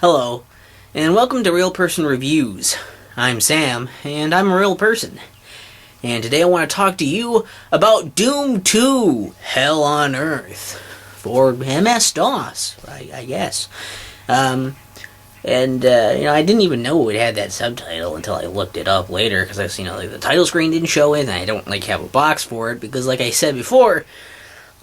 Hello, and welcome to Real Person Reviews. I'm Sam, and I'm a real person. And today I want to talk to you about Doom 2, Hell on Earth, for MS-DOS, I guess. I didn't even know it had that subtitle until I looked it up later, because the title screen didn't show it, and I don't have a box for it, because like I said before,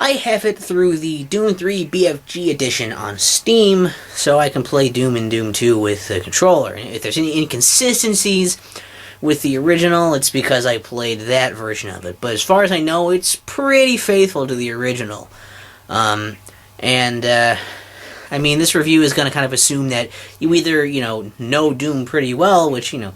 I have it through the Doom 3 BFG Edition on Steam, so I can play Doom and Doom 2 with the controller. And if there's any inconsistencies with the original, it's because I played that version of it. But as far as I know, it's pretty faithful to the original. This review is going to kind of assume that you either, know Doom pretty well, which, a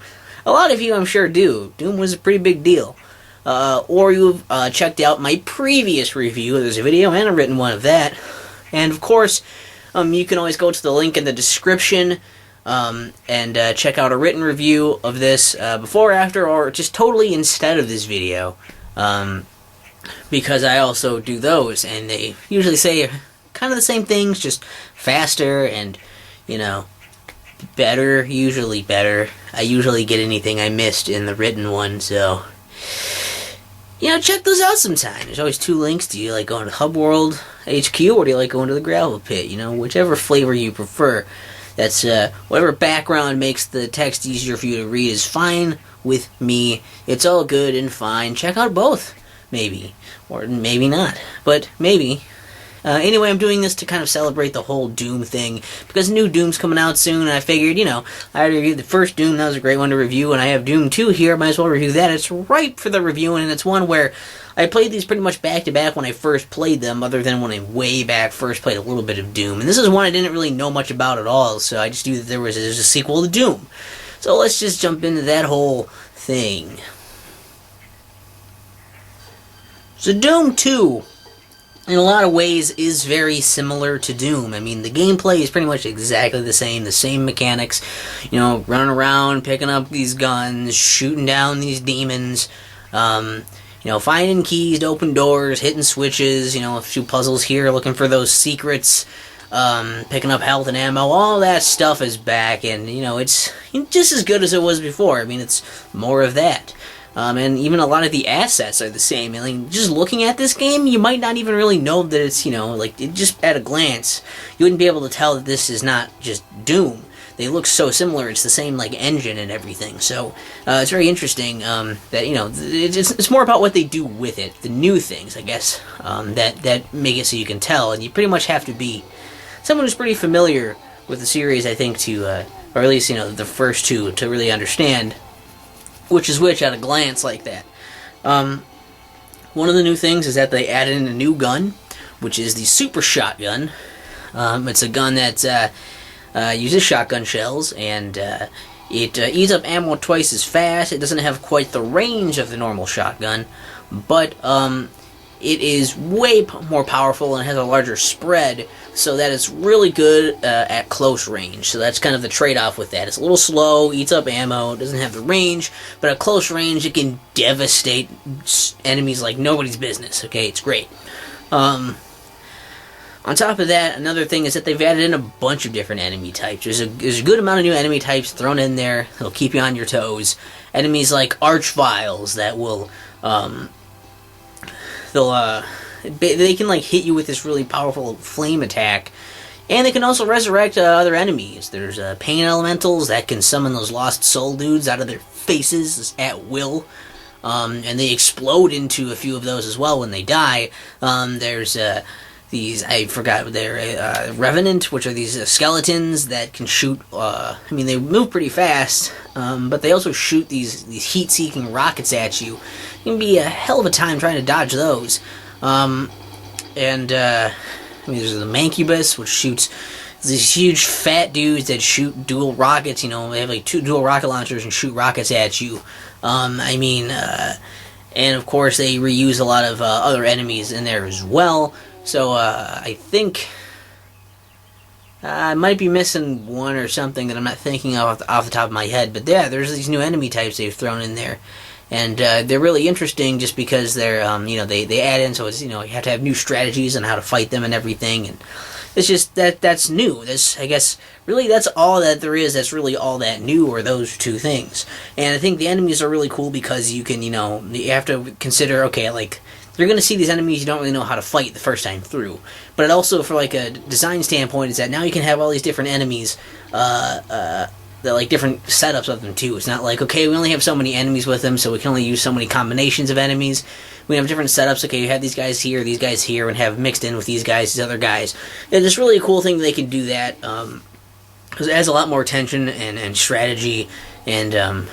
lot of you I'm sure do. Doom was a pretty big deal. Or you've checked out my previous review. There's a video and a written one of that. And of course, you can always go to the link in the description and check out a written review of this before, after, or just totally instead of this video. Because I also do those, and they usually say kind of the same things, just faster and, better, usually better. I usually get anything I missed in the written one, so check those out sometime. There's always two links. Do you like going to Hub World HQ, or do you like going to the Gravel Pit? Whichever flavor you prefer. That's, whatever background makes the text easier for you to read is fine with me. It's all good and fine. Check out both, maybe. Or maybe not. But maybe. Anyway, I'm doing this to kind of celebrate the whole Doom thing, because new Doom's coming out soon, and I figured, I already reviewed the first Doom, that was a great one to review, and I have Doom 2 here, might as well review that. It's ripe for the review, and it's one where I played these pretty much back-to-back when I first played them, other than when I way back first played a little bit of Doom. And this is one I didn't really know much about at all, so I just knew that there's a sequel to Doom. So let's just jump into that whole thing. So Doom 2, in a lot of ways, is very similar to Doom. The gameplay is pretty much exactly the same mechanics. Running around, picking up these guns, shooting down these demons, finding keys to open doors, hitting switches, a few puzzles here, looking for those secrets, picking up health and ammo, all that stuff is back, and, it's just as good as it was before. It's more of that. And even a lot of the assets are the same. Just looking at this game, you might not even really know that it's, just at a glance, you wouldn't be able to tell that this is not just Doom. They look so similar. It's the same, engine and everything. So, it's very interesting, that, it's more about what they do with it. The new things, I guess, that make it so you can tell. And you pretty much have to be someone who's pretty familiar with the series, I think, to, or at least, the first two, to really understand which is which at a glance like that. One of the new things is that they added in a new gun, which is the Super Shotgun. It's a gun that uses shotgun shells, and it eats up ammo twice as fast. It doesn't have quite the range of the normal shotgun, but it is way more powerful and has a larger spread, so that it's really good at close range. So that's kind of the trade-off with that. It's a little slow, eats up ammo, doesn't have the range, but at close range it can devastate enemies like nobody's business. Okay, it's great. On top of that, another thing is that they've added in a bunch of different enemy types. There's a good amount of new enemy types thrown in there that'll keep you on your toes. Enemies like Archviles that will, they can hit you with this really powerful flame attack, and they can also resurrect other enemies. There's pain elementals that can summon those lost soul dudes out of their faces at will, and they explode into a few of those as well when they die. There's these, I forgot, they're Revenant, which are these skeletons that can shoot, they move pretty fast, but they also shoot these heat-seeking rockets at you. It can be a hell of a time trying to dodge those. There's the Mancubus, which shoots these huge fat dudes that shoot dual rockets. They have two dual rocket launchers and shoot rockets at you. And of course they reuse a lot of other enemies in there as well. So I think I might be missing one or something that I'm not thinking of off the top of my head. But yeah, there's these new enemy types they've thrown in there. And they're really interesting just because they're, they add in, so it's, you have to have new strategies on how to fight them and everything. And it's just that's new. This, I guess, really that's all that there is. That's really all that new, or those two things. And I think the enemies are really cool because you can, you have to consider, okay, like, you're going to see these enemies you don't really know how to fight the first time through. But it also, for like a design standpoint, is that now you can have all these different enemies, that like different setups of them too. It's not like, okay, we only have so many enemies with them, so we can only use so many combinations of enemies. We have different setups. Okay, you have these guys here, and have mixed in with these guys, these other guys. It's just really a cool thing that they can do that, because it adds a lot more tension and strategy, and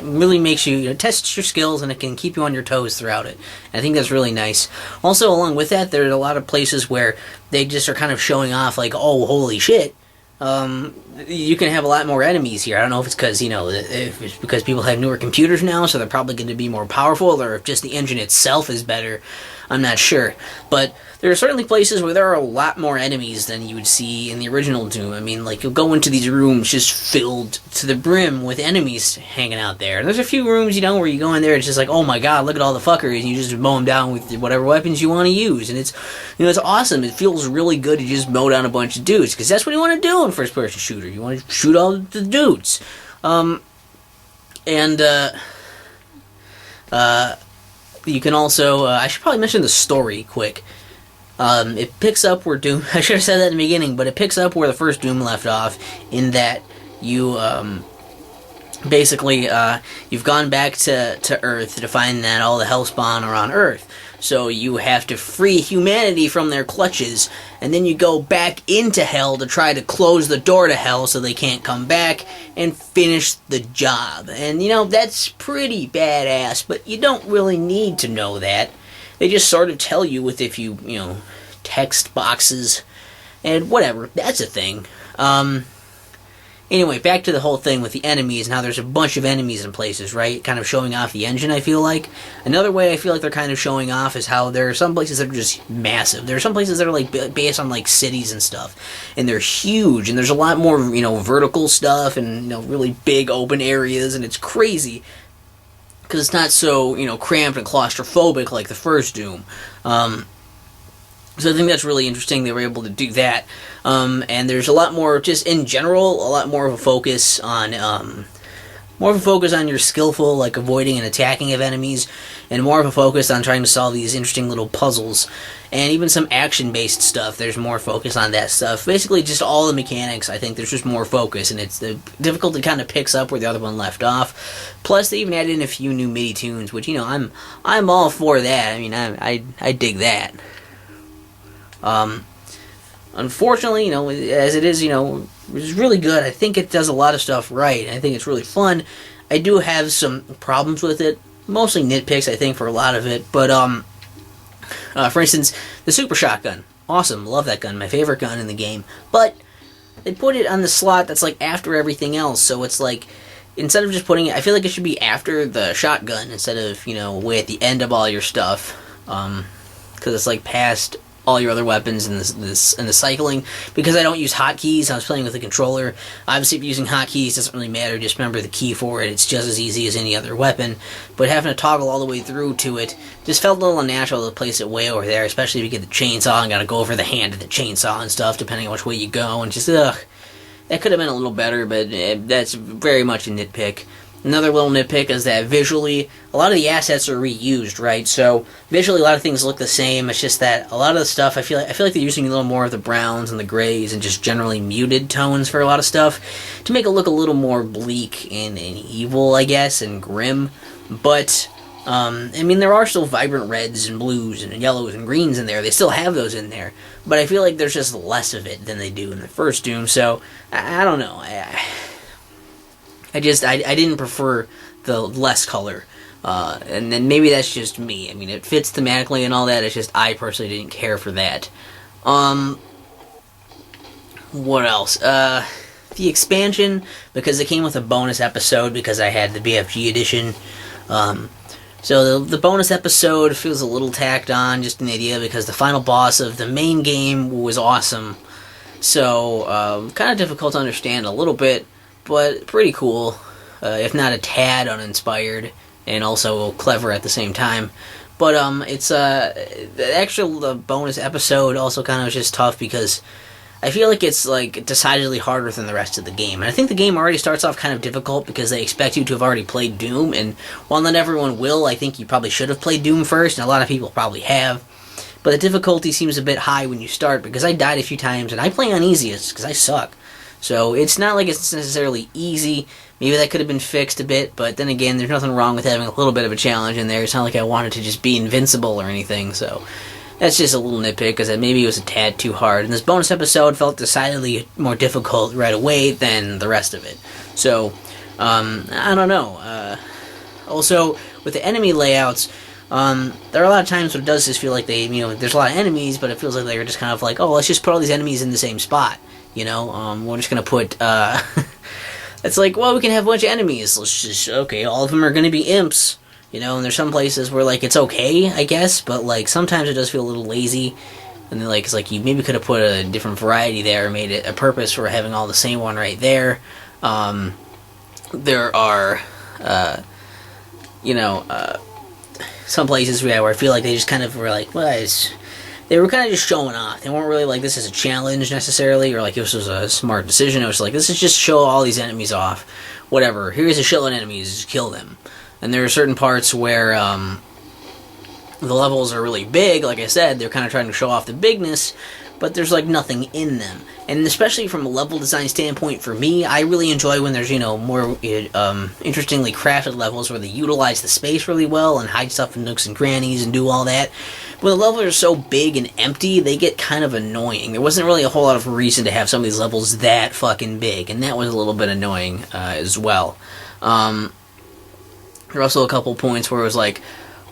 really makes you, test your skills, and it can keep you on your toes throughout it. And I think that's really nice. Also, along with that, there's a lot of places where they just are kind of showing off, like, oh, holy shit. You can have a lot more enemies here. I don't know if it's because, if it's because people have newer computers now, so they're probably going to be more powerful, or if just the engine itself is better. I'm not sure. But there are certainly places where there are a lot more enemies than you would see in the original Doom. I mean, like, you'll go into these rooms just filled to the brim with enemies hanging out there. And there's a few rooms, where you go in there, it's just like, oh my god, look at all the fuckers, and you just mow them down with whatever weapons you want to use. And it's, it's awesome. It feels really good to just mow down a bunch of dudes, because that's what you want to do in first-person shooter. You want to shoot all the dudes. You can also, I should probably mention the story quick. It picks up where Doom, I should have said that in the beginning, but it picks up where the first Doom left off, in that you, basically, you've gone back to Earth to find that all the Hellspawn are on Earth. So you have to free humanity from their clutches, and then you go back into Hell to try to close the door to Hell so they can't come back, and finish the job. And, that's pretty badass, but you don't really need to know that. They just sort of tell you with a few, text boxes, and whatever. That's a thing. Anyway, back to the whole thing with the enemies. Now there's a bunch of enemies in places, right? Kind of showing off the engine, I feel like. Another way I feel like they're kind of showing off is how there are some places that are just massive. There are some places that are like based on like cities and stuff, and they're huge, and there's a lot more, vertical stuff, and, really big open areas, and it's crazy. Because it's not so, cramped and claustrophobic like the first Doom. So I think that's really interesting they were able to do that. And there's a lot more, just in general, a lot more of a focus on, your skillful, like, avoiding and attacking of enemies, and more of a focus on trying to solve these interesting little puzzles. And even some action-based stuff, there's more focus on that stuff. Basically, just all the mechanics, I think there's just more focus, and it's the difficulty kind of picks up where the other one left off. Plus, they even added in a few new MIDI tunes, which, I'm all for that. I mean, I dig that. Unfortunately, as it is, it's really good. I think it does a lot of stuff right. I think it's really fun. I do have some problems with it, mostly nitpicks, I think, for a lot of it. But, for instance, the super shotgun. Awesome, love that gun, my favorite gun in the game. But they put it on the slot that's, like, after everything else, so it's like, instead of just putting it, I feel like it should be after the shotgun, instead of, way at the end of all your stuff, because it's, like, past all your other weapons in the cycling. Because I don't use hotkeys, I was playing with a controller. Obviously, if you're using hotkeys, doesn't really matter, just remember the key for it. It's just as easy as any other weapon. But having to toggle all the way through to it just felt a little unnatural to place it way over there, especially if you get the chainsaw and gotta go over the hand of the chainsaw and stuff, depending on which way you go, and just, that could have been a little better, but that's very much a nitpick. Another little nitpick is that visually, a lot of the assets are reused, right? So visually, a lot of things look the same. It's just that a lot of the stuff, I feel like they're using a little more of the browns and the grays and just generally muted tones for a lot of stuff to make it look a little more bleak and evil, I guess, and grim. But there are still vibrant reds and blues and yellows and greens in there. They still have those in there, but I feel like there's just less of it than they do in the first Doom. So I don't know. I didn't prefer the less color, and then maybe that's just me. I mean, it fits thematically and all that, it's just I personally didn't care for that. What else? The expansion, because it came with a bonus episode, because I had the BFG Edition, so the bonus episode feels a little tacked on, just an idea, because the final boss of the main game was awesome, so kind of difficult to understand a little bit, but pretty cool, if not a tad uninspired, and also clever at the same time. But it's the actual bonus episode also kind of was just tough because I feel like it's like decidedly harder than the rest of the game. And I think the game already starts off kind of difficult because they expect you to have already played Doom, and while not everyone will, I think you probably should have played Doom first, and a lot of people probably have. But the difficulty seems a bit high when you start because I died a few times, and I play on easiest because I suck. So it's not like it's necessarily easy. Maybe that could have been fixed a bit, but then again, there's nothing wrong with having a little bit of a challenge in there. It's not like I wanted to just be invincible or anything, so that's just a little nitpick, because maybe it was a tad too hard. And this bonus episode felt decidedly more difficult right away than the rest of it. So, I don't know. Also, with the enemy layouts, there are a lot of times when it does just feel like there's a lot of enemies, but it feels like they're just kind of like, oh, let's just put all these enemies in the same spot. We're just going to put, it's like, well, we can have a bunch of enemies. Let's just, okay, all of them are going to be imps, and there's some places where, like, it's okay, I guess, but, like, sometimes it does feel a little lazy, and then, like, it's like you maybe could have put a different variety there, and made it a purpose for having all the same one right there. There are, some places where I feel like they just kind of were like, well, they were kind of just showing off. They weren't really like, this is a challenge necessarily, or like this was a smart decision. It was like, this is just show all these enemies off. Whatever. Here's a shitload of enemies. Just kill them. And there are certain parts where the levels are really big. Like I said, they're kind of trying to show off the bigness, but there's like nothing in them. And especially from a level design standpoint, for me, I really enjoy when there's, more interestingly crafted levels where they utilize the space really well and hide stuff in nooks and crannies and do all that. When the levels are so big and empty, they get kind of annoying. There wasn't really a whole lot of reason to have some of these levels that fucking big, and that was a little bit annoying as well. There were also a couple points where it was like,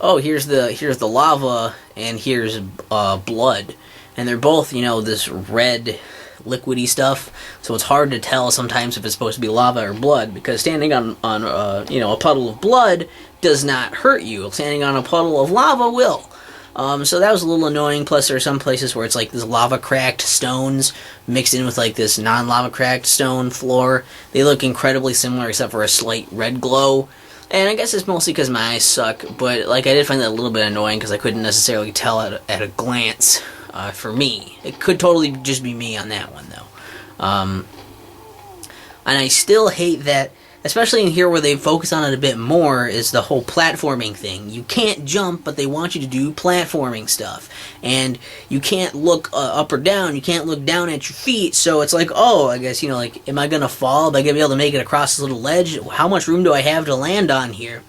oh, here's the lava, and here's blood. And they're both, this red liquidy stuff, so it's hard to tell sometimes if it's supposed to be lava or blood, because standing on a puddle of blood does not hurt you. Standing on a puddle of lava will. So that was a little annoying. Plus, there are some places where it's like this lava-cracked stones mixed in with like this non-lava-cracked stone floor. They look incredibly similar except for a slight red glow. And I guess it's mostly because my eyes suck, but like I did find that a little bit annoying because I couldn't necessarily tell at a glance. For me, it could totally just be me on that one though. And I still hate that, especially in here where they focus on it a bit more, is the whole platforming thing. You can't jump, but they want you to do platforming stuff. And you can't look up or down, you can't look down at your feet, so it's like, oh, I guess, like, am I gonna fall? Am I gonna be able to make it across this little ledge? How much room do I have to land on here?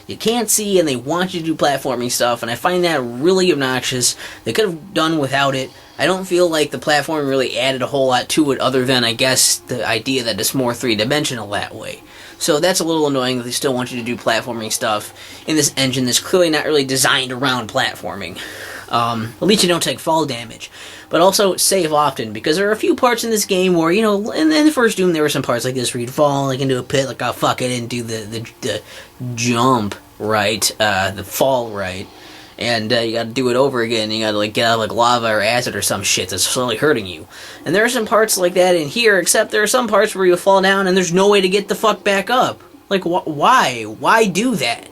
You can't see, and they want you to do platforming stuff, and I find that really obnoxious. They could have done without it. I don't feel like the platforming really added a whole lot to it, other than, I guess, the idea that it's more three-dimensional that way. So that's a little annoying that they still want you to do platforming stuff in this engine that's clearly not really designed around platforming. At least you don't take fall damage. But also, save often, because there are a few parts in this game where, in the first Doom there were some parts like this where you'd fall like into a pit, like, oh, fuck, I didn't do the jump right, the fall right, and you gotta do it over again, you gotta, like, get out of, like, lava or acid or some shit that's slowly hurting you. And there are some parts like that in here, except there are some parts where you fall down and there's no way to get the fuck back up. Like, why? Why do that?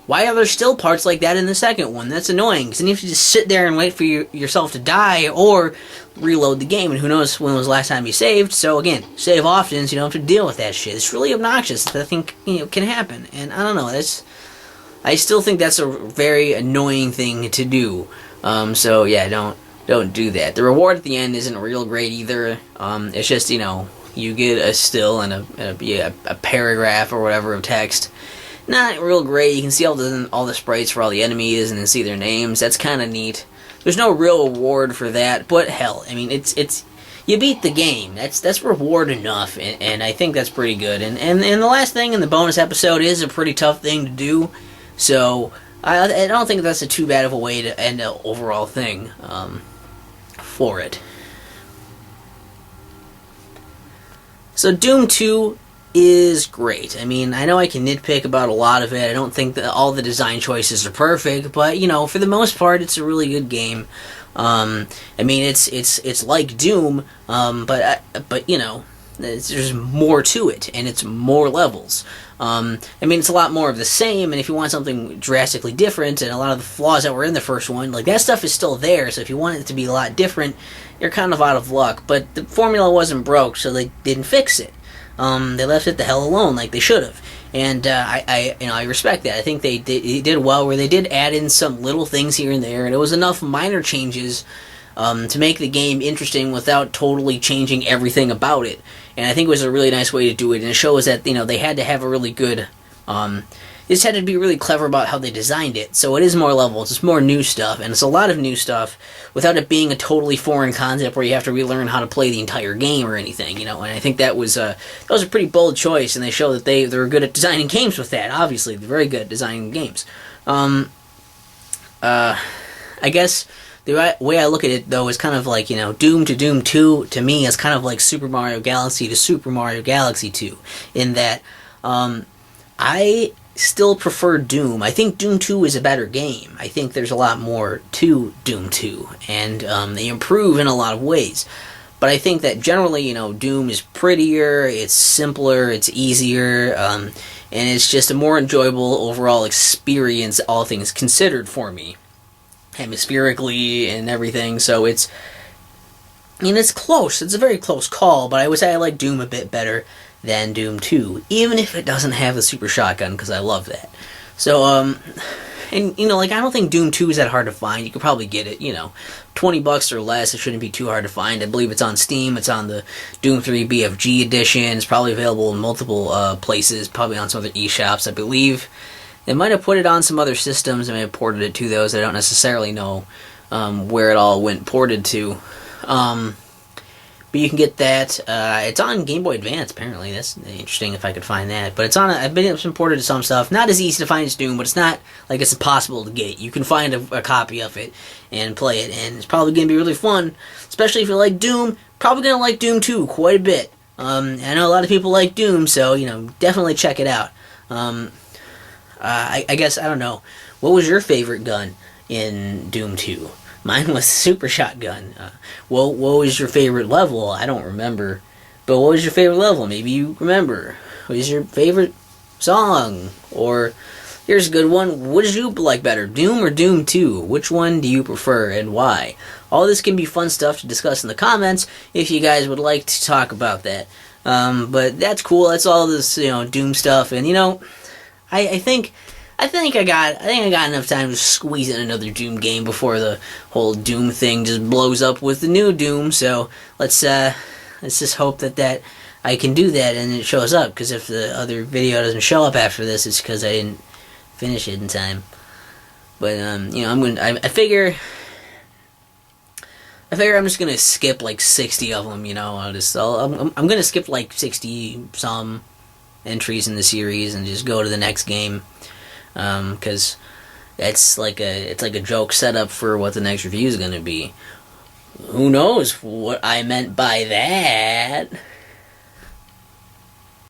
Why are there still parts like that in the second one? That's annoying, because then you have to just sit there and wait for yourself to die, or reload the game, and who knows when was the last time you saved. So again, save often so you don't have to deal with that shit. It's really obnoxious that I think, can happen, and I don't know, I still think that's a very annoying thing to do. So yeah, don't do that. The reward at the end isn't real great either. It's just, you get a still and a paragraph or whatever of text. Not real great. You can see all the sprites for all the enemies and then see their names. That's kind of neat. There's no real reward for that, but hell, I mean, it's you beat the game. That's reward enough, and I think that's pretty good. And the last thing in the bonus episode is a pretty tough thing to do, so I don't think that's too bad of a way to end the overall thing for it. So Doom 2 is great. I mean, I know I can nitpick about a lot of it. I don't think that all the design choices are perfect, but for the most part, it's a really good game. I mean, it's like Doom, but there's more to it, and it's more levels. I mean, it's a lot more of the same, and if you want something drastically different, and a lot of the flaws that were in the first one, like, that stuff is still there, so if you want it to be a lot different, you're kind of out of luck. But the formula wasn't broke, so they didn't fix it. They left it the hell alone, like they should have. And I respect that. I think they did well, where they did add in some little things here and there, and it was enough minor changes to make the game interesting without totally changing everything about it. And I think it was a really nice way to do it, and it shows that, they had to have a really good, they just had to be really clever about how they designed it. So it is more levels, it's more new stuff, and it's a lot of new stuff without it being a totally foreign concept where you have to relearn how to play the entire game or anything, and I think that was a pretty bold choice, and they show that they were good at designing games with that. Obviously, they're very good at designing games. I guess the way I look at it, though, is kind of like, Doom to Doom 2, to me, is kind of like Super Mario Galaxy to Super Mario Galaxy 2, in that I still prefer Doom. I think Doom 2 is a better game. I think there's a lot more to Doom 2, and they improve in a lot of ways. But I think that generally, Doom is prettier, it's simpler, it's easier, and it's just a more enjoyable overall experience, all things considered, for me, hemispherically and everything. So it's close. It's a very close call, but I would say I like Doom a bit better than Doom 2, even if it doesn't have the super shotgun, because I love that. So, and, I don't think Doom 2 is that hard to find. You could probably get it, $20 or less. It shouldn't be too hard to find. I believe it's on Steam. It's on the Doom 3 BFG Edition. It's probably available in multiple places, probably on some other eShops, I believe. They might have put it on some other systems. They may have ported it to those. I don't necessarily know where it all went ported to. But you can get that. It's on Game Boy Advance, apparently. That's interesting if I could find that. But it's on. I've been imported to some stuff. Not as easy to find as Doom, but it's not like it's impossible to get. You can find a copy of it and play it, and it's probably going to be really fun. Especially if you like Doom. Probably going to like Doom 2 quite a bit. I know a lot of people like Doom, so, definitely check it out. I guess, I don't know. What was your favorite gun in Doom 2? Mine was Super Shotgun. What was your favorite level? I don't remember. But what was your favorite level? Maybe you remember. What is your favorite song? Or, here's a good one. What did you like better, Doom or Doom 2? Which one do you prefer and why? All this can be fun stuff to discuss in the comments if you guys would like to talk about that. But that's cool. That's all this, Doom stuff. And, I think I got enough time to squeeze in another Doom game before the whole Doom thing just blows up with the new Doom. So let's just hope that I can do that and it shows up. Because if the other video doesn't show up after this, it's because I didn't finish it in time. But I figure I'm just gonna skip like 60 of them. I'm gonna skip like 60 some entries in the series and just go to the next game. Because it's like a joke setup for what the next review is going to be. Who knows what I meant by that?